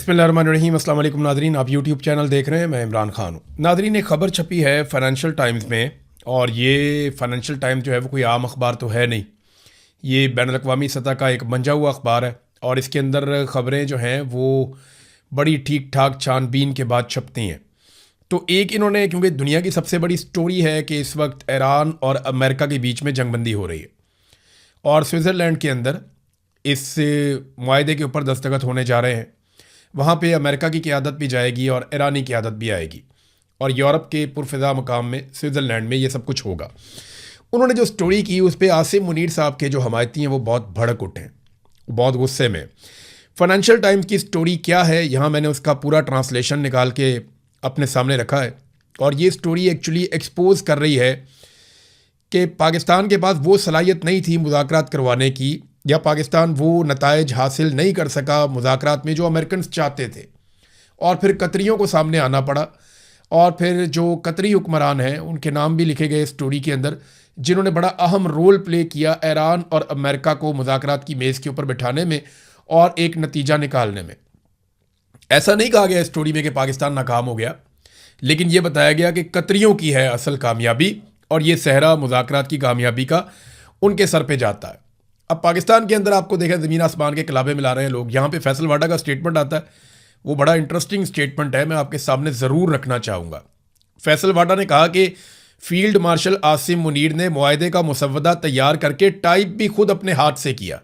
बिस्मिल्लाहिर्रहमानिर्रहीम। अस्सलाम वालेकुम नादरीन, आप यूट्यूब चैनल देख रहे हैं, मैं इमरान खान हूँ। नादरीन, एक ख़बर छपी है फाइनेंशियल टाइम्स में, और ये फाइनेंशियल टाइम्स जो है वो कोई आम अखबार तो है नहीं, ये बैनुल अक़वामी सतह का एक मंजा हुआ अखबार है। और इसके अंदर ख़बरें जो हैं वो बड़ी ठीक ठाक छानबीन के बाद छपती हैं। तो एक इन्होंने, क्योंकि दुनिया की सबसे बड़ी स्टोरी है कि इस वक्त ईरान और अमेरिका के बीच में जंगबंदी हो रही है, और स्विट्ज़रलैंड के अंदर इस मुआहदे के ऊपर दस्तखत होने जा रहे हैं। वहाँ पे अमेरिका की क़यादत भी जाएगी और ईरानी क़यादत भी आएगी, और यूरोप के पुरफ़िज़ा मकाम में स्विट्ज़रलैंड में ये सब कुछ होगा। उन्होंने जो स्टोरी की उस पर आसिम मुनीर साहब के जो हमायती हैं वो बहुत भड़क उठे हैं, बहुत गुस्से में। फाइनेंशियल टाइम्स की स्टोरी क्या है, यहाँ मैंने उसका पूरा ट्रांसलेशन निकाल के अपने सामने रखा है। और ये स्टोरी एक्चुअली एक्सपोज कर रही है कि पाकिस्तान के पास वो सलाहियत नहीं थी मुज़ाकरात करवाने की, या पाकिस्तान वो नताइज हासिल नहीं कर सका मुज़ाकरात में जो अमेरिकन चाहते थे, और फिर कतरियों को सामने आना पड़ा। और फिर जो कतरी हुक्मरान हैं उनके नाम भी लिखे गए स्टोरी के अंदर, जिन्होंने बड़ा अहम रोल प्ले किया ईरान और अमेरिका को मुज़ाकरात की मेज़ के ऊपर बिठाने में और एक नतीजा निकालने में। ऐसा नहीं कहा गया स्टोरी में कि पाकिस्तान नाकाम हो गया, लेकिन ये बताया गया कि कतरियों की है असल कामयाबी, और ये सहरा मुज़ाकरात की कामयाबी का उनके सर पे जाता है। अब पाकिस्तान के अंदर आपको देखा ज़मीन आसमान के कलाबे मिला रहे हैं लोग। यहाँ पे फैसल वाडा का स्टेटमेंट आता है, वो बड़ा इंटरेस्टिंग स्टेटमेंट है, मैं आपके सामने ज़रूर रखना चाहूँगा। फैसल वाडा ने कहा कि फील्ड मार्शल आसिम मुनीर ने मुआहदे का मुसव्वदा तैयार करके टाइप भी खुद अपने हाथ से किया।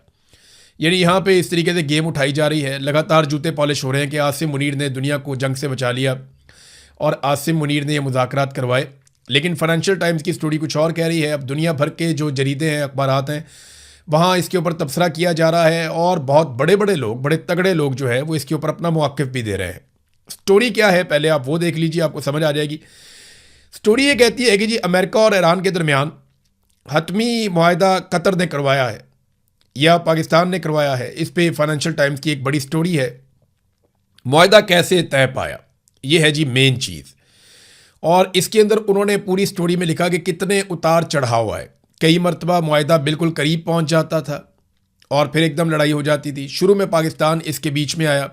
यानी यहाँ पे इस तरीके से गेम उठाई जा रही है, लगातार जूते पॉलिश हो रहे हैं कि आसिम मुनीर ने दुनिया को जंग से बचा लिया और आसिम मुनीर ने ये मुज़ाकरात करवाए। लेकिन फाइनेंशियल टाइम्स की स्टोरी कुछ और कह रही है। अब दुनिया भर के जो जरीदे हैं, अखबारात हैं, वहाँ इसके ऊपर तबसरा किया जा रहा है, और बहुत बड़े बड़े लोग, बड़े तगड़े लोग जो है वो इसके ऊपर अपना मौक़िफ़ भी दे रहे हैं। स्टोरी क्या है पहले आप वो देख लीजिए, आपको समझ आ जाएगी। स्टोरी ये कहती है कि जी अमेरिका और ईरान के दरमियान हतमी मुआहदा कतर ने करवाया है या पाकिस्तान ने करवाया है। इस पे फाइनेंशियल टाइम्स की एक बड़ी स्टोरी है। मुआहदा कैसे तय पाया, ये है जी मेन चीज़। और इसके अंदर उन्होंने पूरी स्टोरी में लिखा कि कितने उतार चढ़ाव आए। कई मरतबा मुआहदा बिल्कुल करीब पहुंच जाता था और फिर एकदम लड़ाई हो जाती थी। शुरू में पाकिस्तान इसके बीच में आया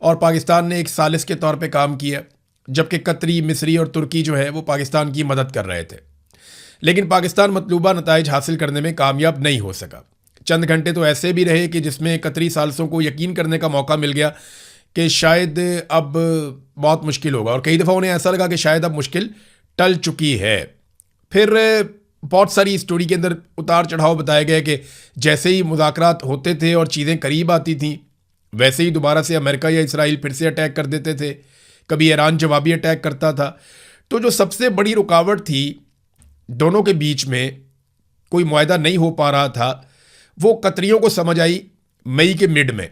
और पाकिस्तान ने एक सालिस के तौर पे काम किया, जबकि कतरी, मिस्री और तुर्की जो है वो पाकिस्तान की मदद कर रहे थे। लेकिन पाकिस्तान मतलूबा नताइज हासिल करने में कामयाब नहीं हो सका। चंद घंटे तो ऐसे भी रहे कि जिसमें कतरी सालसों को यकीन करने का मौका मिल गया कि शायद अब बहुत मुश्किल होगा, और कई दफ़ा उन्हें ऐसा लगा कि शायद अब मुश्किल टल चुकी है। फिर बहुत सारी स्टोरी के अंदर उतार चढ़ाव बताए गए कि जैसे ही मुज़ाकरात होते थे और चीज़ें करीब आती थीं, वैसे ही दोबारा से अमेरिका या इसराइल फिर से अटैक कर देते थे। कभी ईरान जवाबी अटैक करता था। तो जो सबसे बड़ी रुकावट थी दोनों के बीच में, कोई मुआहदा नहीं हो पा रहा था, वो कतरियों को समझ आई मई के मिड में,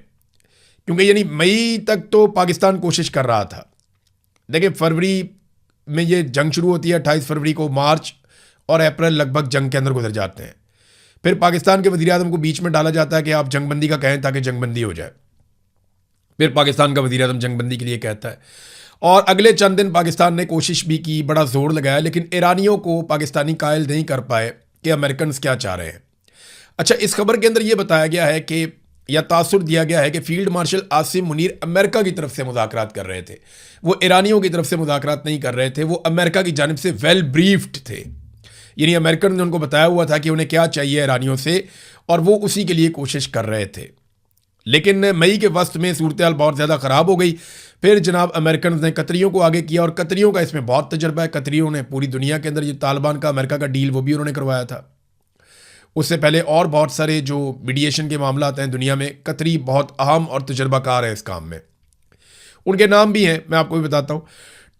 क्योंकि यानी मई तक तो पाकिस्तान कोशिश कर रहा था। देखिए, फरवरी में ये जंग शुरू होती है, 28 फरवरी को। मार्च और अप्रैल लगभग जंग के अंदर गुजर जाते हैं। फिर पाकिस्तान के वज़ीर आज़म को बीच में डाला जाता है कि आप जंगबंदी का कहें ताकि जंगबंदी हो जाए। फिर पाकिस्तान का वज़ीर आज़म जंगबंदी के लिए कहता है, और अगले चंद दिन पाकिस्तान ने कोशिश भी की, बड़ा जोर लगाया, लेकिन ईरानियों को पाकिस्तानी कायल नहीं कर पाए कि अमेरिकन क्या चाह रहे हैं। अच्छा, इस खबर के अंदर यह बताया गया है कि, या तासुर दिया गया है कि field marshal Asim Munir America की तरफ से मुज़ाकरात कर रहे थे। वो ईरानियों की तरफ से मुज़ाकरात नहीं कर रहे थे, वो अमेरिका की जानिब से वेल ब्रीफ्ड थे। यानी अमेरिकन ने उनको बताया हुआ था कि उन्हें क्या चाहिए ईरानियों से, और वो उसी के लिए कोशिश कर रहे थे। लेकिन मई के वस्त में सूरत हाल बहुत ज़्यादा ख़राब हो गई। फिर जनाब अमेरिकन ने कतरियों को आगे किया, और कतरियों का इसमें बहुत तजर्बा है। कतरियों ने पूरी दुनिया के अंदर ये तालिबान का अमेरिका का डील वो भी उन्होंने करवाया था। उससे पहले और बहुत सारे जो मीडिएशन के मामला आते हैं दुनिया में, कतरी बहुत अहम और तजर्बाकार है इस काम में। उनके नाम भी हैं, मैं आपको भी बताता हूँ।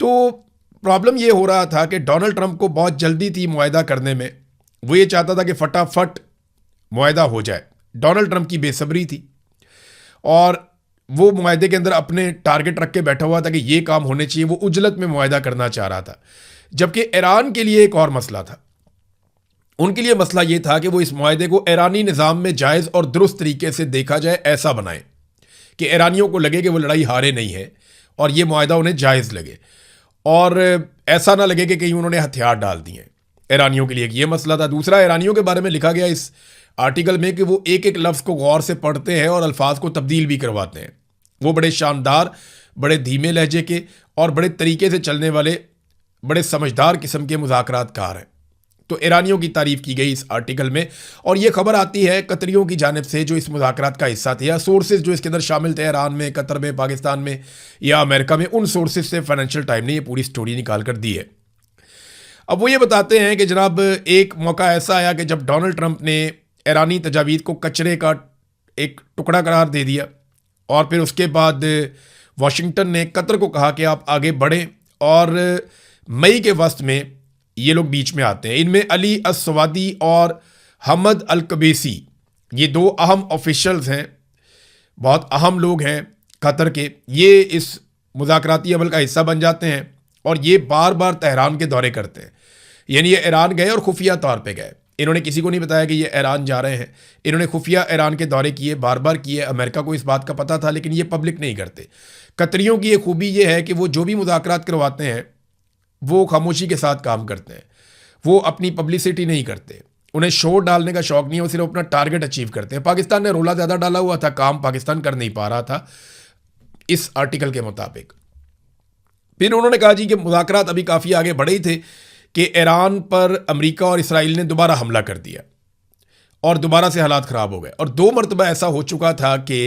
तो प्रॉब्लम ये हो रहा था कि डोनाल्ड ट्रंप को बहुत जल्दी थी मुआहदा करने में। वो ये चाहता था कि फटाफट मुआहदा हो जाए। डोनाल्ड ट्रंप की बेसब्री थी, और वो मुआहदे के अंदर अपने टारगेट रख के बैठा हुआ था कि ये काम होने चाहिए। वो उजलत में मुआहदा करना चाह रहा था। जबकि ईरान के लिए एक और मसला था। उनके लिए मसला ये था कि वो इस मुआहदे को ईरानी निज़ाम में जायज़ और दुरुस्त तरीके से देखा जाए, ऐसा बनाए कि ईरानियों को लगे कि वो लड़ाई हारे नहीं है, और ये मुआहदा उन्हें जायज़ लगे, और ऐसा ना लगे कि कहीं उन्होंने हथियार डाल दिए। ईरानियों के लिए ये मसला था। दूसरा, ईरानियों के बारे में लिखा गया इस आर्टिकल में कि वो एक एक लफ्ज़ को गौर से पढ़ते हैं और अल्फाज को तब्दील भी करवाते हैं। वो बड़े शानदार, बड़े धीमे लहजे के और बड़े तरीके से चलने वाले, बड़े समझदार किस्म के मुज़ाकरातकार हैं। तो ईरानियों की तारीफ की गई इस आर्टिकल में, और ये खबर आती है कतरियों की जानिब से जो इस मुज़ाकरात का हिस्सा थे, या सोर्सेज जो इसके अंदर शामिल थे ईरान में, कतर में, पाकिस्तान में या अमेरिका में, उन सोर्सेज से फाइनेंशियल टाइम ने ये पूरी स्टोरी निकाल कर दी है। अब वो ये बताते हैं कि जनाब एक मौका ऐसा आया कि जब डोनाल्ड ट्रंप ने ईरानी तजावीज़ को कचरे का एक टुकड़ा करार दे दिया, और फिर उसके बाद वाशिंगटन ने कतर को कहा कि आप आगे बढ़ें, और मई के वस्त में ये लोग बीच में आते हैं। इनमें अली अस्सवादी और हमद अल कबीसी, ये दो अहम ऑफिशियल्स हैं, बहुत अहम लोग हैं कतर के। ये इस मुज़ाकराती अमल का हिस्सा बन जाते हैं और ये बार बार तेहरान के दौरे करते हैं। यानी ये ईरान गए और खुफिया तौर पे गए, इन्होंने किसी को नहीं बताया कि ये ईरान जा रहे हैं, इन्होंने खुफिया ईरान के दौरे किए, बार बार किए। अमेरिका को इस बात का पता था, लेकिन ये पब्लिक नहीं करते। कतरियों की एक खूबी ये है कि वो जो भी मुज़ाकरात करवाते हैं वो खामोशी के साथ काम करते हैं, वो अपनी पब्लिसिटी नहीं करते, उन्हें शोर डालने का शौक नहीं है, वो सिर्फ अपना टारगेट अचीव करते हैं। पाकिस्तान ने रोला ज़्यादा डाला हुआ था, काम पाकिस्तान कर नहीं पा रहा था इस आर्टिकल के मुताबिक। फिर उन्होंने कहा जी कि मुज़ाकरात अभी काफ़ी आगे बढ़े ही थे कि ईरान पर अमेरिका और इसराइल ने दोबारा हमला कर दिया और दोबारा से हालात ख़राब हो गए। और 2 मरतबा ऐसा हो चुका था कि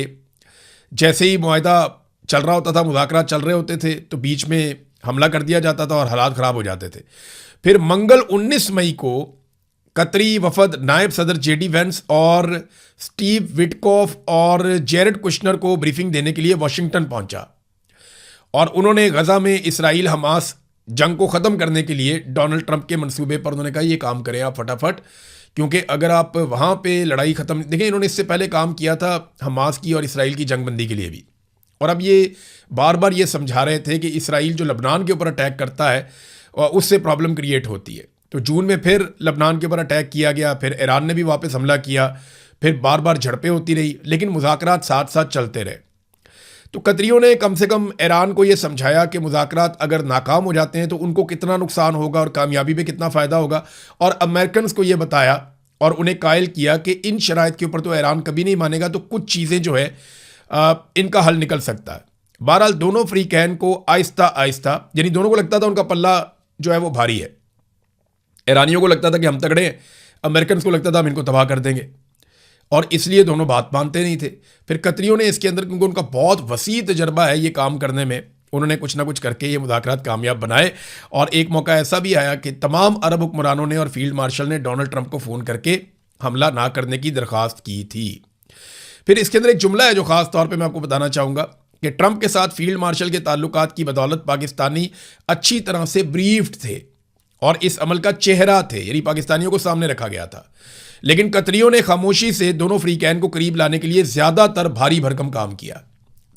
जैसे ही मुआहदा चल रहा होता था, मुज़ाकरात चल रहे होते थे, तो बीच में हमला कर दिया जाता था और हालात ख़राब हो जाते थे। फिर मंगल 19 मई को कतरी वफद नायब सदर जेडी वेंस और स्टीव विटकॉफ और जेरेड कुशनर को ब्रीफिंग देने के लिए वाशिंगटन पहुंचा, और उन्होंने गजा में इसराइल हमास जंग को ख़त्म करने के लिए डोनाल्ड ट्रंप के मंसूबे पर उन्होंने कहा ये काम करें आप फटाफट, क्योंकि अगर आप वहाँ पे लड़ाई ख़त्म, देखें इन्होंने इससे पहले काम किया था हमास की और इसराइल की जंगबंदी के लिए भी, और अब ये बार बार ये समझा रहे थे कि इसराइल जो लबनान के ऊपर अटैक करता है उससे प्रॉब्लम क्रिएट होती है। तो जून में फिर लबनान के ऊपर अटैक किया गया, फिर ईरान ने भी वापस हमला किया, फिर बार बार झड़पें होती रही, लेकिन मुज़ाकरात साथ साथ चलते रहे। तो कतरियों ने कम से कम ईरान को ये समझाया कि मुज़ाकरात अगर नाकाम हो जाते हैं तो उनको कितना नुकसान होगा और कामयाबी में कितना फ़ायदा होगा, और अमेरिकन को ये बताया और उन्हें कायल किया कि इन शराइत के ऊपर तो ईरान कभी नहीं मानेगा, तो कुछ चीज़ें जो है इनका हल निकल सकता है। बहरहाल दोनों फ्रीकैन को आहिस्ता आहिस्ता, यानी दोनों को लगता था उनका पल्ला जो है वो भारी है, ईरानियों को लगता था कि हम तगड़े हैं, अमेरिकन को लगता था हम इनको तबाह कर देंगे, और इसलिए दोनों बात मानते नहीं थे। फिर कतरियों ने इसके अंदर, क्योंकि उनका बहुत वसी तजर्बा है ये काम करने में, उन्होंने कुछ ना कुछ करके ये मुज़ाकरात कामयाब बनाए। और एक मौका ऐसा भी आया कि तमाम अरब हुक्मरानों ने और फील्ड मार्शल ने डोनाल्ड ट्रंप को फ़ोन करके हमला ना करने की दरख्वास्त की थी। फिर इसके अंदर एक जुमला है जो ख़ास तौर पे मैं आपको बताना चाहूँगा कि ट्रंप के साथ फील्ड मार्शल के ताल्लुकात की बदौलत पाकिस्तानी अच्छी तरह से ब्रीफ्ड थे और इस अमल का चेहरा थे, यानी पाकिस्तानियों को सामने रखा गया था। लेकिन कतरियों ने खामोशी से दोनों फ्रीकैन को करीब लाने के लिए ज़्यादातर भारी भरकम काम किया।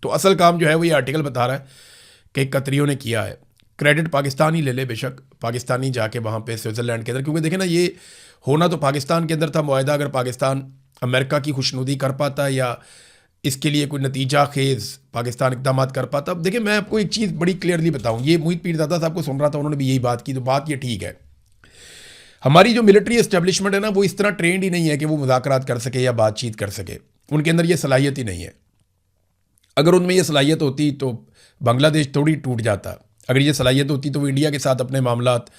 तो असल काम जो है वो ये आर्टिकल बता रहा है कि कतरियों ने किया है। क्रेडिट पाकिस्तान ही ले ले, बेशक पाकिस्तानी जाके वहाँ पे स्विट्ज़रलैंड के अंदर, क्योंकि देखें ना ये होना तो पाकिस्तान के अंदर था मुआहदा, अगर पाकिस्तान अमेरिका की खुशनुदी कर पाता या इसके लिए कोई नतीजा खेज़ पाकिस्तान इकदाम कर पाता। अब देखिए मैं आपको एक चीज़ बड़ी क्लियरली बताऊँ, ये मोहित पीरज़ादा साहब को सुन रहा था, उन्होंने भी यही बात की, तो बात ये ठीक है। हमारी जो मिलिट्री इस्टेब्लिशमेंट है ना, वो इस तरह ट्रेंड ही नहीं है कि वो मुज़ाकरात कर सके या बातचीत कर सके, उनके अंदर ये सलाहियत ही नहीं है। अगर उनमें ये सलाहियत होती तो बांग्लादेश थोड़ी टूट जाता, अगर ये सलाहियत होती तो वो इंडिया के साथ अपने मामलात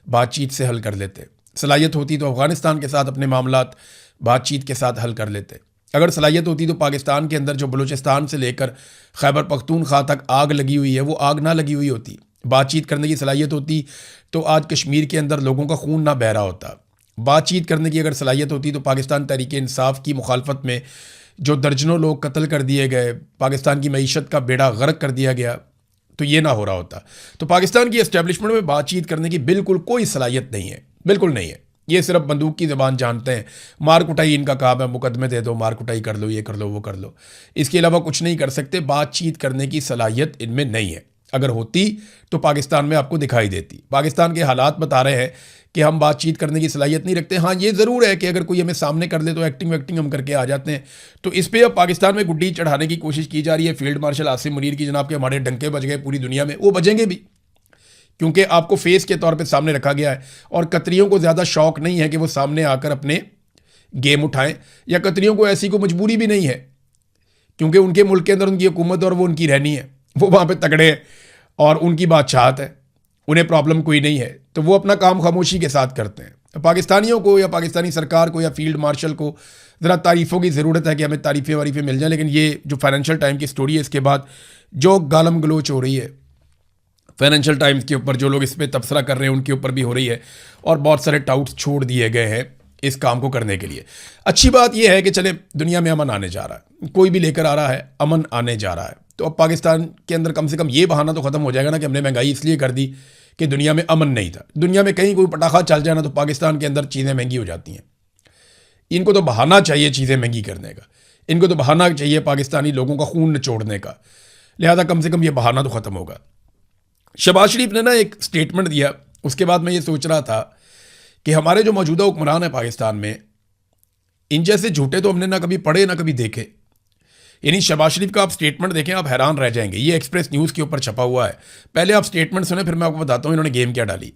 बातचीत से हल कर लेते, सलाहियत होती तो अफ़गानिस्तान के साथ अपने मामलात बातचीत के साथ हल कर लेते, अगर सलाहियत होती तो पाकिस्तान के अंदर जो बलूचिस्तान से लेकर खैबर पख्तूनख्वा तक आग लगी हुई है वो आग ना लगी हुई होती, बातचीत करने की सलाहियत होती तो आज कश्मीर के अंदर लोगों का खून ना बह रहा होता। बातचीत करने की अगर सलाहियत होती तो पाकिस्तान तहरीक इंसाफ की मुखालफत में जो दर्जनों लोग कत्ल कर दिए गए, पाकिस्तान की मईशत का बेड़ा गर्क कर दिया गया, तो ये ना हो रहा होता। तो पाकिस्तान की इस्टेब्लिशमेंट में बातचीत करने की बिल्कुल कोई सलाहियत नहीं है, बिल्कुल नहीं है। ये सिर्फ बंदूक की ज़बान जानते हैं, मार कुटाई इनका काम है, मुकदमे दे दो, मार कुटाई कर लो, ये कर लो, वो कर लो, इसके अलावा कुछ नहीं कर सकते। बातचीत करने की सलाहियत इनमें नहीं है, अगर होती तो पाकिस्तान में आपको दिखाई देती। पाकिस्तान के हालात बता रहे हैं कि हम बातचीत करने की सलाहियत नहीं रखते। हाँ ये ज़रूर है कि अगर कोई हमें सामने कर ले तो एक्टिंग वैक्टिंग हम करके आ जाते हैं। तो इस पर अब पाकिस्तान में गुड्डी चढ़ाने की कोशिश की जा रही है। फील्ड मार्शल आसिम मुनीर की जनाब के हमारे डंके बज गए पूरी दुनिया में, वो बजेंगे भी, क्योंकि आपको फेस के तौर पे सामने रखा गया है। और कतरियों को ज़्यादा शौक नहीं है कि वो सामने आकर अपने गेम उठाएं, या कतरियों को ऐसी कोई मजबूरी भी नहीं है क्योंकि उनके मुल्क के अंदर उनकी हुकूमत और वो उनकी रहनी है, वो वहाँ पे तगड़े हैं और उनकी बादशाहत है, उन्हें प्रॉब्लम कोई नहीं है, तो वो अपना काम खामोशी के साथ करते हैं। पाकिस्तानियों को या पाकिस्तानी सरकार को या फील्ड मार्शल को ज़रा तारीफ़ों की ज़रूरत है कि हमें तारीफ़ें वारीफ़ें मिल जाएं, लेकिन ये जो फाइनेंशियल टाइम की स्टोरी है इसके बाद जो गालम गलोच हो रही है फाइनेंशियल टाइम्स के ऊपर, जो लोग इस पर तबसरा कर रहे हैं उनके ऊपर भी हो रही है और बहुत सारे टाउट्स छोड़ दिए गए हैं इस काम को करने के लिए। अच्छी बात यह है कि चले दुनिया में अमन आने जा रहा है, कोई भी लेकर आ रहा है, अमन आने जा रहा है, तो अब पाकिस्तान के अंदर कम से कम ये बहाना तो ख़त्म हो जाएगा ना कि हमने महंगाई इसलिए कर दी कि दुनिया में अमन नहीं था। दुनिया में कहीं कोई पटाखा चल जाए ना तो पाकिस्तान के अंदर चीज़ें महंगी हो जाती हैं। इनको तो बहाना चाहिए चीज़ें महंगी करने का, इनको तो बहाना चाहिए पाकिस्तानी लोगों का खून निचोड़ने का, लिहाजा कम से कम ये बहाना तो ख़त्म होगा। शहबाज शरीफ ने ना एक स्टेटमेंट दिया, उसके बाद मैं ये सोच रहा था कि हमारे जो मौजूदा हुक्मरान हैं पाकिस्तान में, इन जैसे झूठे तो हमने ना कभी पढ़े ना कभी देखे। यानी शहबाज शरीफ का आप स्टेटमेंट देखें आप हैरान रह जाएंगे। ये एक्सप्रेस न्यूज़ के ऊपर छपा हुआ है, पहले आप स्टेटमेंट सुने फिर मैं आपको बताता हूँ इन्होंने गेम क्या डाली।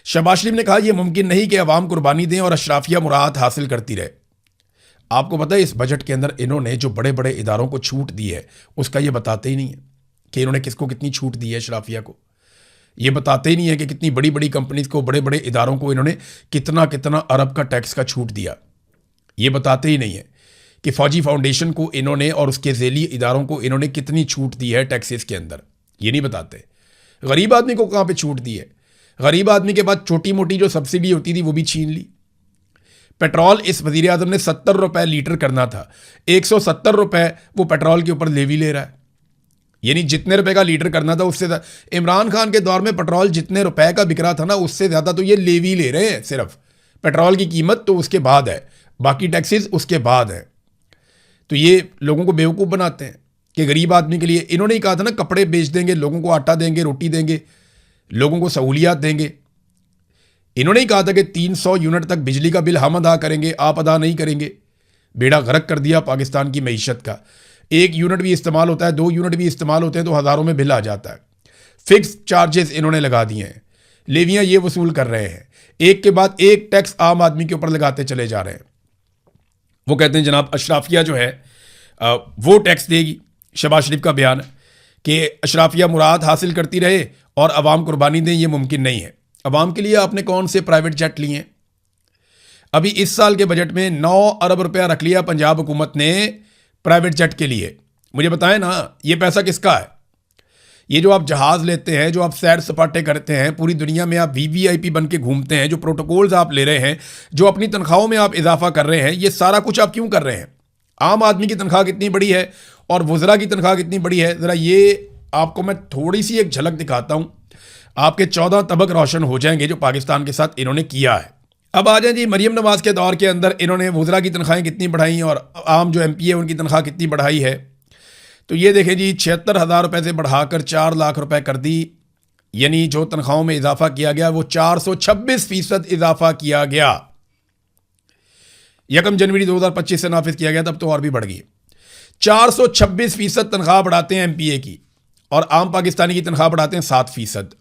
शहबाज शरीफ ने कहा यह मुमकिन नहीं कि अवाम कुर्बानी दें और अशराफिया मुराद हासिल करती रहे। आपको पता है इस बजट के अंदर इन्होंने जो बड़े बड़े इदारों को छूट दी है उसका ये बताते ही नहीं है कि इन्होंने किसको कितनी छूट दी है। अशराफिया को ये बताते ही नहीं है कि कितनी बड़ी बड़ी कंपनीज को, बड़े बड़े इदारों को इन्होंने कितना कितना अरब का टैक्स का छूट दिया। ये बताते ही नहीं है कि फौजी फाउंडेशन को इन्होंने और उसके झेली इदारों को इन्होंने कितनी छूट दी है टैक्सेस के अंदर, ये नहीं बताते। गरीब आदमी को कहाँ पे छूट दी है? गरीब आदमी के बाद छोटी मोटी जो सब्सिडी होती थी वो भी छीन ली। पेट्रोल इस वज़ीर आज़म ने 70 रुपये लीटर करना था, 170 रुपये वो पेट्रोल के ऊपर लेवी ले रहा है। यानी जितने रुपए का लीटर करना था उससे इमरान खान के दौर में पेट्रोल जितने रुपए का बिक रहा था ना उससे ज़्यादा तो ये लेवी ले रहे हैं। सिर्फ पेट्रोल की कीमत तो उसके बाद है, बाकी टैक्सेस उसके बाद है। तो ये लोगों को बेवकूफ़ बनाते हैं कि गरीब आदमी के लिए इन्होंने ही कहा था ना कपड़े बेच देंगे, लोगों को आटा देंगे, रोटी देंगे, लोगों को सहूलियात देंगे। इन्होंने ही कहा था कि 300 यूनिट तक बिजली का बिल हम अदा करेंगे, आप अदा नहीं करेंगे। बेड़ा गर्क कर दिया पाकिस्तान की मईशत का। 1 यूनिट भी इस्तेमाल होता है, 2 यूनिट भी इस्तेमाल होते हैं तो हज़ारों में बिल आ जाता है। फिक्स चार्जेस इन्होंने लगा दिए हैं, लेवियाँ ये वसूल कर रहे हैं, एक के बाद एक टैक्स आम आदमी के ऊपर लगाते चले जा रहे हैं। वो कहते हैं जनाब अशराफिया जो है वो टैक्स देगी। शहबाज शरीफ का बयान है कि अशराफिया मुराद हासिल करती रहे और अवाम कुर्बानी दें, ये मुमकिन नहीं है। अवाम के लिए आपने कौन से प्राइवेट जेट लिए हैं? अभी इस साल के बजट में 9 अरब रुपया रख लिया पंजाब हुकूमत ने प्राइवेट जेट के लिए। मुझे बताएं ना ये पैसा किसका है? ये जो आप जहाज़ लेते हैं, जो आप सैर सपाटे करते हैं, पूरी दुनिया में आप वीवीआईपी बन के घूमते हैं, जो प्रोटोकॉल्स आप ले रहे हैं, जो अपनी तनख्वाहों में आप इजाफा कर रहे हैं, ये सारा कुछ आप क्यों कर रहे हैं? आम आदमी की तनख्वाह कितनी बड़ी है और वज़रा की तनख्वाह कितनी बड़ी है, ज़रा ये आपको मैं थोड़ी सी एक झलक दिखाता हूँ। आपके 14 तबक रोशन हो जाएंगे जो पाकिस्तान के साथ इन्होंने किया है। अब आ जाए जी मरीम नवाज़ के दौर के अंदर इन्होंने वज़रा की तनख्वाहें कितनी बढ़ाई और आम जो MP है उनकी तनख्वाह कितनी बढ़ाई है। तो ये देखें जी 76,000 रुपये से बढ़ाकर 4 लाख रुपए कर दी। यानी जो तनख्वाहों में इजाफा किया गया वो 426% इजाफा किया गया। 1 जनवरी 2025 से नाफिज किया गया, तब तो और भी बढ़ गई। 426% तनख्वाह बढ़ाते हैं MPA की और आम पाकिस्तानी की तनख्वाह बढ़ाते हैं 7%।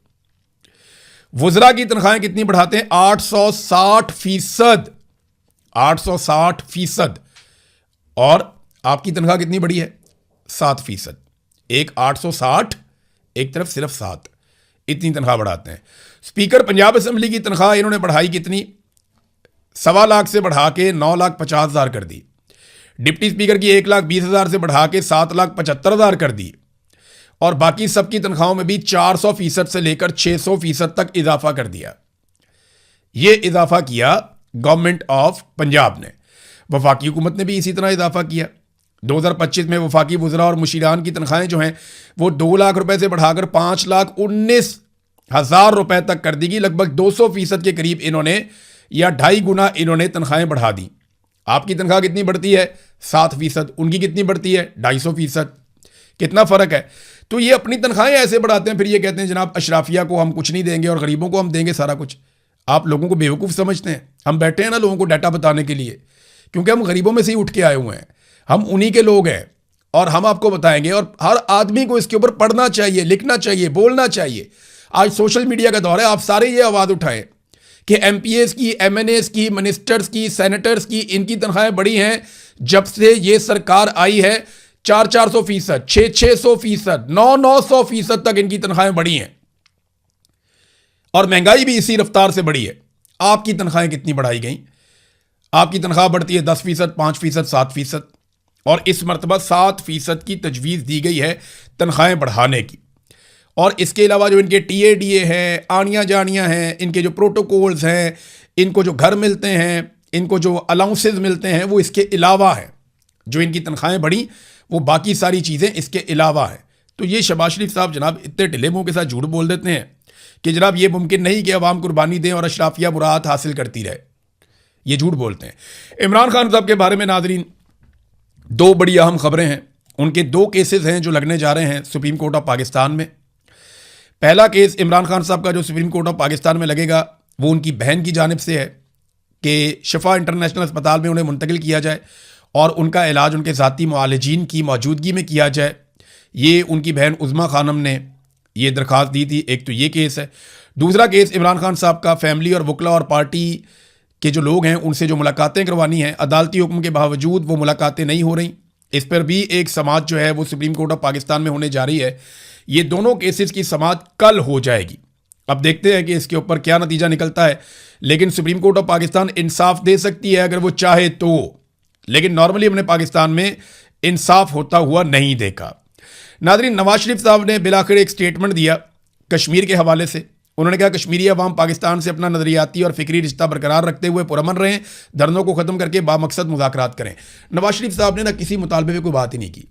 वज़रा की तनख्वाहें कितनी बढ़ाते हैं? 860%। 860%। और आपकी तनख्वाह कितनी बड़ी है? 7%। एक 860, एक तरफ सिर्फ 7, इतनी तनख्वाह बढ़ाते हैं। स्पीकर पंजाब असेंबली की तनख्वाह इन्होंने बढ़ाई कितनी? 1.25 लाख से बढ़ा के 9,50,000 कर दी। डिप्टी स्पीकर की 1,20,000 से बढ़ा के 7,75,000 कर दी। और बाकी सबकी तनख्वाहों में भी 400% से लेकर 600% तक इजाफा कर दिया। ये इजाफा किया गवर्नमेंट ऑफ पंजाब ने। वफाकी हुकूमत ने भी इसी तरह इजाफा किया। 2025 में वफाकी वज़रा और मुशीरान की तनख्वाहें जो हैं वो 2 लाख रुपए से बढ़ाकर 5,19,000 रुपए तक कर दी गई। लगभग 200% के करीब इन्होंने या 2.5 गुना इन्होंने तनख्वाहें बढ़ा दी। आपकी तनख्वाह कितनी बढ़ती है? 7%। उनकी कितनी बढ़ती है? 250%। कितना फ़र्क है? तो ये अपनी तनख्वाहें ऐसे बढ़ाते हैं, फिर ये कहते हैं जनाब अशराफिया को हम कुछ नहीं देंगे और गरीबों को हम देंगे सारा कुछ। आप लोगों को बेवकूफ़ समझते हैं। हम बैठे हैं ना लोगों को डाटा बताने के लिए, क्योंकि हम गरीबों में से ही उठ के आए हुए हैं, हम उन्हीं के लोग हैं और हम आपको बताएंगे। और हर आदमी को इसके ऊपर पढ़ना चाहिए, लिखना चाहिए, बोलना चाहिए। आज सोशल मीडिया का दौर है, आप सारे ये आवाज़ उठाएं कि MPAs की, MNAs की, मिनिस्टर्स की, सेनेटर्स की, इनकी तनख्वाहें बढ़ी हैं जब से ये सरकार आई है। 400-400%, 600-600%, 900-900% तक इनकी तनख्वाहें बढ़ी हैं। और महंगाई भी इसी रफ्तार से बढ़ी है। आपकी तनख्वाहें कितनी बढ़ाई गई? आपकी तनख्वाह बढ़ती है 10%, 5%, 7%, और इस मरतबा 7% की तजवीज़ दी गई है तनख्वाहें बढ़ाने की। और इसके अलावा जो इनके TADA हैं, आनियाँ जानियाँ हैं, इनके जो प्रोटोकॉल्स हैं, इनको जो घर मिलते हैं, इनको जो अलाउंसेस मिलते हैं, वो इसके अलावा है। जो इनकी तनख्वाहें बढ़ी वो बाकी सारी चीज़ें इसके अलावा हैं। तो ये शहबाज शरीफ साहब जनाब इतने ढिले मुँह के साथ झूठ बोल देते हैं कि जनाब ये मुमकिन नहीं कि अवाम कुर्बानी दें और अशराफिया मुराद हासिल करती रहे। ये झूठ बोलते हैं। इमरान खान साहब के बारे में नाजरीन दो बड़ी अहम खबरें हैं। उनके दो केसेस हैं जो लगने जा रहे हैं सुप्रीम कोर्ट ऑफ पाकिस्तान में। पहला केस इमरान खान साहब का जो सुप्रीम कोर्ट ऑफ पाकिस्तान में लगेगा वो उनकी बहन की जानिब से है कि शिफा इंटरनेशनल अस्पताल में उन्हें मुंतकिल किया जाए और उनका इलाज उनके ज़ाती मुआलिजीन की मौजूदगी में किया जाए। ये उनकी बहन उज़मा खानम ने ये दरख्वास्त दी थी। एक तो ये केस है। दूसरा केस इमरान खान साहब का फैमिली और वकला और पार्टी के जो लोग हैं उनसे जो मुलाकातें करवानी हैं, अदालती हुक्म के बावजूद वो मुलाकातें नहीं हो रही। इस पर भी एक समाअत जो है वो सुप्रीम कोर्ट ऑफ पाकिस्तान में होने जा रही है। ये दोनों केसेस की समाअत कल हो जाएगी। अब देखते हैं कि इसके ऊपर क्या नतीजा निकलता है। लेकिन सुप्रीम कोर्ट ऑफ पाकिस्तान इंसाफ दे सकती है अगर वो चाहे तो, लेकिन नॉर्मली हमने पाकिस्तान में इंसाफ होता हुआ नहीं देखा। नाज़रीन, नवाज शरीफ साहब ने बिलाखिर एक स्टेटमेंट दिया कश्मीर के हवाले से। उन्होंने कहा कश्मीरी अवाम पाकिस्तान से अपना नजरियाती और फिक्री रिश्ता बरकरार रखते हुए पुरअमन रहें, धरनों को ख़त्म करके बामकसद मुज़ाकरात करें। नवाज शरीफ साहब ने ना किसी मुतालबे पे कोई बात ही नहीं की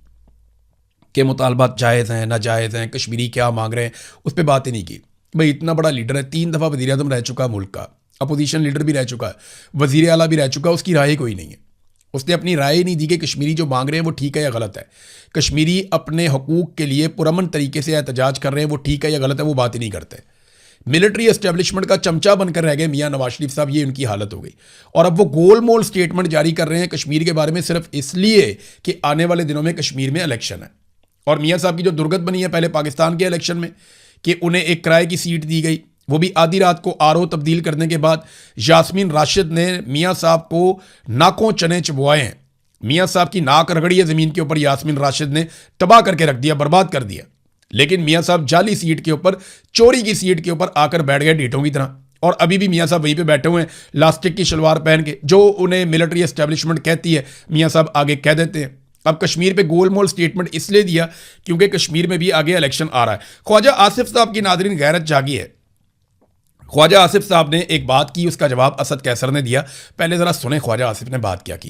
कि मुतालबात जायज़ हैं नाजायज़ हैं, कश्मीरी क्या मांग रहे हैं, उस पर बात ही नहीं की। भाई इतना बड़ा लीडर है, 3 दफ़ा वज़ीर आज़म रह चुका है मुल्क का, अपोजिशन लीडर भी रह चुका है, वज़ीर आला भी रह चुका है, उसकी राय कोई नहीं है। उसने अपनी राय ही नहीं दी कि कश्मीरी जो मांग रहे हैं वो ठीक है या गलत है। कश्मीरी अपने हकूक़ के लिए पुरअमन तरीके से एहतजाज कर रहे हैं, वो ठीक है या गलत है, वो बात ही नहीं करते। मिलिट्री एस्टेब्लिशमेंट का चमचा बनकर रह गए मियाँ नवाज शरीफ साहब। ये उनकी हालत हो गई। और अब वो गोल मोल स्टेटमेंट जारी कर रहे हैं कश्मीर के बारे में सिर्फ इसलिए कि आने वाले दिनों में कश्मीर में इलेक्शन है। और मियाँ साहब की जो दुर्गत बनी है पहले पाकिस्तान के इलेक्शन में कि उन्हें एक किराए की सीट दी गई, वो भी आधी रात को RO तब्दील करने के बाद यास्मीन राशिद ने मियाँ साहब को नाकों चने चबवाए हैं। मियाँ साहब की नाक रगड़ी है ज़मीन के ऊपर, यास्मीन राशिद ने तबाह करके रख दिया, बर्बाद कर दिया। लेकिन मियाँ साहब जाली सीट के ऊपर, चोरी की सीट के ऊपर आकर बैठ गए ढीठों की तरह। और अभी भी मियाँ साहब वहीं पे बैठे हुए हैं लास्टिक की शलवार पहन के। जो उन्हें मिलिट्री एस्टेब्लिशमेंट कहती है मियाँ साहब आगे कह देते हैं। अब कश्मीर पे गोल मोल स्टेटमेंट इसलिए दिया क्योंकि कश्मीर में भी आगे इलेक्शन आ रहा है। ख्वाजा आसिफ साहब की नाज़रीन गैरत जागी है। ख्वाजा आसिफ साहब ने एक बात की, उसका जवाब असद कैसर ने दिया। पहले ज़रा सुने ख्वाजा आसिफ ने बात क्या की।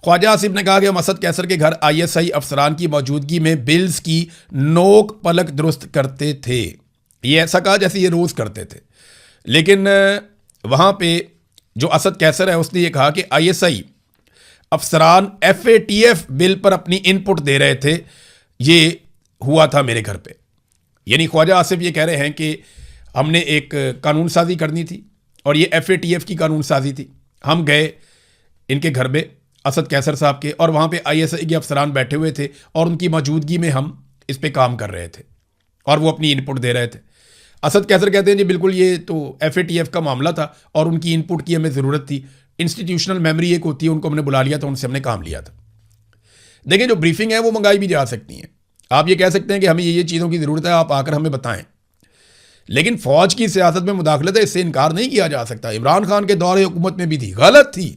ख्वाजा आसिफ ने कहा कि हम असद कैसर के घर ISI अफसरान की मौजूदगी में बिल्स की नोक पलक दुरुस्त करते थे। ये ऐसा कहा जैसे ये रोज़ करते थे। लेकिन वहाँ पे जो असद कैसर है उसने ये कहा कि ISI अफसरान FATF बिल पर अपनी इनपुट दे रहे थे, ये हुआ था मेरे घर पे। यानी ख्वाजा आसिफ ये कह रहे हैं कि हमने एक कानून साजी करनी थी और ये FATF की कानून साजी थी। हम गए इनके घर में असद कैसर साहब के, और वहाँ पे ISI के अफसरान बैठे हुए थे और उनकी मौजूदगी में हम इस पे काम कर रहे थे और वो अपनी इनपुट दे रहे थे। असद कैसर कहते हैं जी बिल्कुल ये तो FATF का मामला था और उनकी इनपुट की हमें ज़रूरत थी। इंस्टीट्यूशनल मेमोरी एक होती है, उनको हमने बुला लिया था, उनसे हमने काम लिया था। देखिए जो ब्रीफिंग है वो मंगाई भी जा सकती है। आप ये कह सकते हैं कि हमें ये चीज़ों की ज़रूरत है, आप आकर हमें बताएं। लेकिन फ़ौज की सियासत में मुदाखलत है, इससे इनकार नहीं किया जा सकता। इमरान खान के दौरे हुकूमत में भी थी, गलत थी,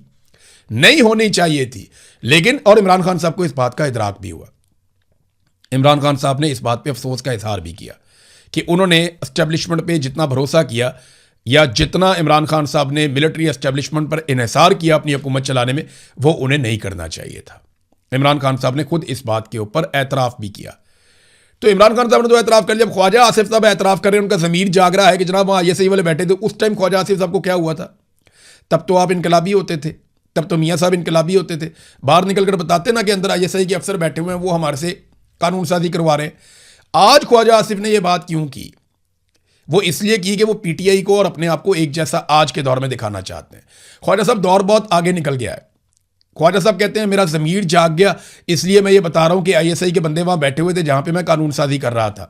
नहीं होनी चाहिए थी। लेकिन और इमरान खान साहब को इस बात का इदराक भी हुआ। इमरान खान साहब ने इस बात पे अफसोस का इजहार भी किया कि उन्होंने एस्टेब्लिशमेंट पे जितना भरोसा किया या जितना इमरान खान साहब ने मिलिट्री एस्टेब्लिशमेंट पर इन्हिसार किया अपनी हुकूमत चलाने में, वो उन्हें नहीं करना चाहिए था। इमरान खान साहब ने खुद इस बात के ऊपर एतराफ़ भी किया। तो इमरान खान साहब ने तो एतराफ़ कर लिया। जब ख्वाजा आसिफ साहब एतराफ़ कर रहे हैं, उनका ज़मीर जाग रहा है कि जनाब वहाँ ISI वाले बैठे थे। उस टाइम ख्वाजा आसिफ साहब को क्या हुआ था? तब तो आप इनकलाबी होते थे, तब तो मियाँ साहब इनकलाबी होते थे। बाहर निकल कर बताते ना कि अंदर ISI के अफसर बैठे हुए हैं, वो हमारे से कानून साजी करवा रहे हैं। आज ख्वाजा आसिफ ने यह बात क्यों की? वो इसलिए की कि वो PTI को और अपने आप को एक जैसा आज के दौर में दिखाना चाहते हैं। ख्वाजा साहब दौर बहुत आगे निकल गया है। ख्वाजा साहब कहते हैं मेरा ज़मीर जाग गया, इसलिए मैं ये बता रहा हूँ कि ISI के बंदे वहाँ बैठे हुए थे जहाँ पे मैं कानून साजी कर रहा था।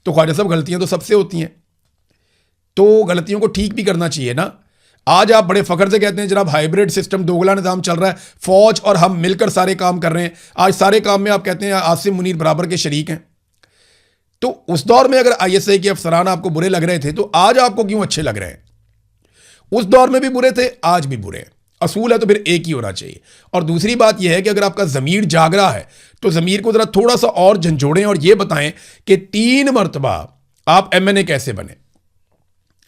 तो ख्वाजा साहब गलतियाँ तो सबसे होती हैं, तो गलतियों को ठीक भी करना चाहिए ना। आज आप बड़े फख्र से कहते हैं जनाब हाइब्रिड सिस्टम, दोगला निज़ाम चल रहा है, फौज और हम मिलकर सारे काम कर रहे हैं। आज सारे काम में आप कहते हैं आसिम मुनीर बराबर के शरीक हैं। तो उस दौर में अगर ISI के अफसरान आपको बुरे लग रहे थे तो आज आपको क्यों अच्छे लग रहे हैं? उस दौर में भी बुरे थे, आज भी बुरे हैं। असूल है तो फिर एक ही होना चाहिए। और दूसरी बात यह है कि अगर आपका ज़मीर जाग रहा है तो ज़मीर को ज़रा थोड़ा सा और झंझोड़ें और यह बताएं कि 3 मरतबा आप MNA कैसे बने।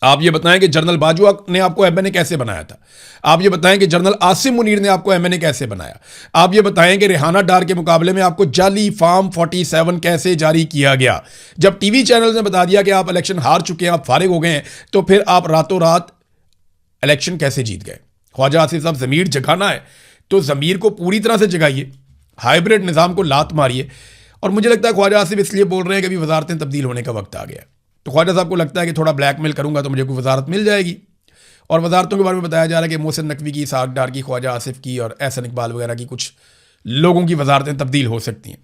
आप ये बताएं कि जनरल बाजवा ने आपको MNA कैसे बनाया था। आप ये बताएं कि जनरल आसिम मुनीर ने आपको MNA कैसे बनाया। आप ये बताएं कि रेहाना डार के मुकाबले में आपको जाली फॉर्म 47 कैसे जारी किया गया। जब टीवी चैनल ने बता दिया कि आप इलेक्शन हार चुके हैं, आप फारिग हो गए हैं, तो फिर आप रातों रात इलेक्शन कैसे जीत गए? ख्वाजा आसिफ साहब, ज़मीर जगाना है तो ज़मीर को पूरी तरह से जगाइए, हाइब्रिड निज़ाम को लात मारिए। और मुझे लगता है ख्वाजा आसिफ इसलिए बोल रहे हैं कि अभी वजारतें तब्दील होने का वक्त आ गया। तो ख्वाजा साहब को लगता है कि थोड़ा ब्लैकमेल करूंगा तो मुझे कोई वजारत मिल जाएगी। और वजारतों के बारे में बताया जा रहा है कि मोहसिन नकवी की, इसहाक डार की, ख्वाजा आसिफ की और एहसन इकबाल वगैरह की कुछ लोगों की वजारतें तब्दील हो सकती हैं।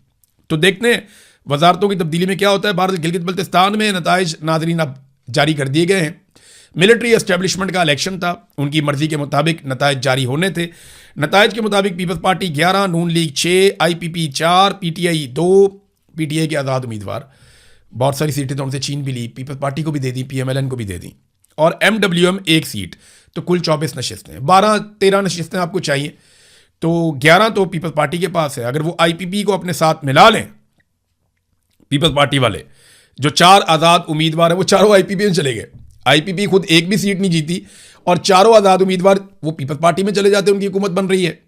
तो देखते हैं वजारतों की तब्दीली में क्या होता है। भारत गिलगित बल्तिस्तान में नताइज नाजरीन अब जारी कर दिए गए हैं। मिलिट्री एस्टेब्लिशमेंट का इलेक्शन था, उनकी मर्जी के मुताबिक नताइज जारी होने थे। नताइज के मुताबिक पीपल्स पार्टी 11, नून लीग 6, IPP 4, PTI 2, PTI के आज़ाद उम्मीदवार। बहुत सारी सीटें तो उनसे छीन भी ली, पीपल्स पार्टी को भी दे दी, PMLN को भी दे दी, और MWM 1 सीट। तो कुल 24 नशिस्तें, 12-13 नशिस्तें आपको चाहिए। तो 11 तो पीपल्स पार्टी के पास है। अगर वो IPP को अपने साथ मिला लें, पीपल्स पार्टी वाले जो 4 आज़ाद उम्मीदवार हैं वो चारों IPP में चले गए। IPP खुद एक भी सीट नहीं जीती और चारों आज़ाद उम्मीदवार वो पीपल्स पार्टी में चले जाते, उनकी हुकूमत बन रही है,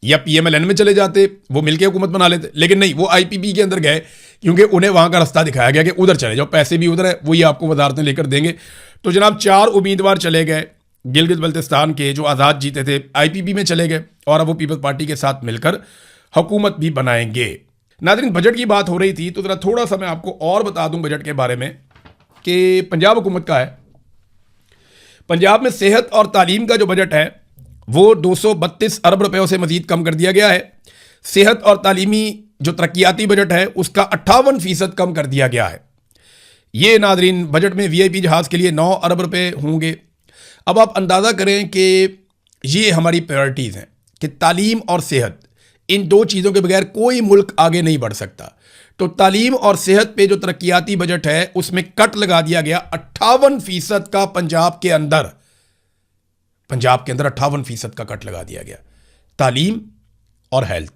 या PMLN में चले जाते, वो मिलकर हुकूमत बना लेते। लेकिन नहीं, वो IPP के अंदर गए क्योंकि उन्हें वहां का रास्ता दिखाया गया कि उधर चले जाओ, पैसे भी उधर है, वही आपको वजारतें लेकर देंगे। तो जनाब 4 उम्मीदवार चले गए गिलगित बल्तिस्तान के जो आज़ाद जीते थे, IPP में चले गए और अब वो पीपल्स पार्टी के साथ मिलकर हुकूमत भी बनाएंगे। नाज़रीन, बजट की बात हो रही थी तो ज़रा थोड़ा सा मैं आपको और बता दूं बजट के बारे में कि पंजाब हुकूमत का है। पंजाब में सेहत और तालीम का जो बजट है वो 232 अरब रुपयों से मजीद कम कर दिया गया है। सेहत और तालीमी जो तरक्याती बजट है उसका 58% कम कर दिया गया है। ये नाजरीन बजट में VIP जहाज़ के लिए 9 अरब रुपए होंगे। अब आप अंदाज़ा करें कि ये हमारी प्रायोरिटीज़ हैं कि तालीम और सेहत, इन 2 चीज़ों के बगैर कोई मुल्क आगे नहीं बढ़ सकता। तो तालीम और सेहत पे जो तरक्याती बजट है उसमें कट लगा दिया गया 58% का। पंजाब के अंदर 58% का कट लगा दिया गया। तालीम और हेल्थ,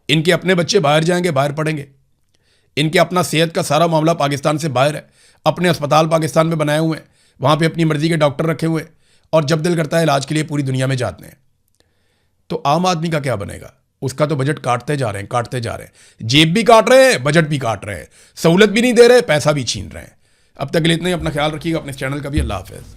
इनके अपने बच्चे बाहर जाएंगे, बाहर पढ़ेंगे, इनके अपना सेहत का सारा मामला पाकिस्तान से बाहर है। अपने अस्पताल पाकिस्तान में बनाए हुए हैं, वहाँ पे अपनी मर्जी के डॉक्टर रखे हुए हैं और जब दिल करता है इलाज के लिए पूरी दुनिया में जाते हैं। तो आम आदमी का क्या बनेगा? उसका तो बजट काटते जा रहे हैं, जेब भी काट रहे हैं, बजट भी काट रहे हैं, सहूलत भी नहीं दे रहे, पैसा भी छीन रहे हैं। अब तक के लिए इतना ही। अपना ख्याल रखिएगा, अपने चैनल का भी। अल्लाह हाफ़िज़।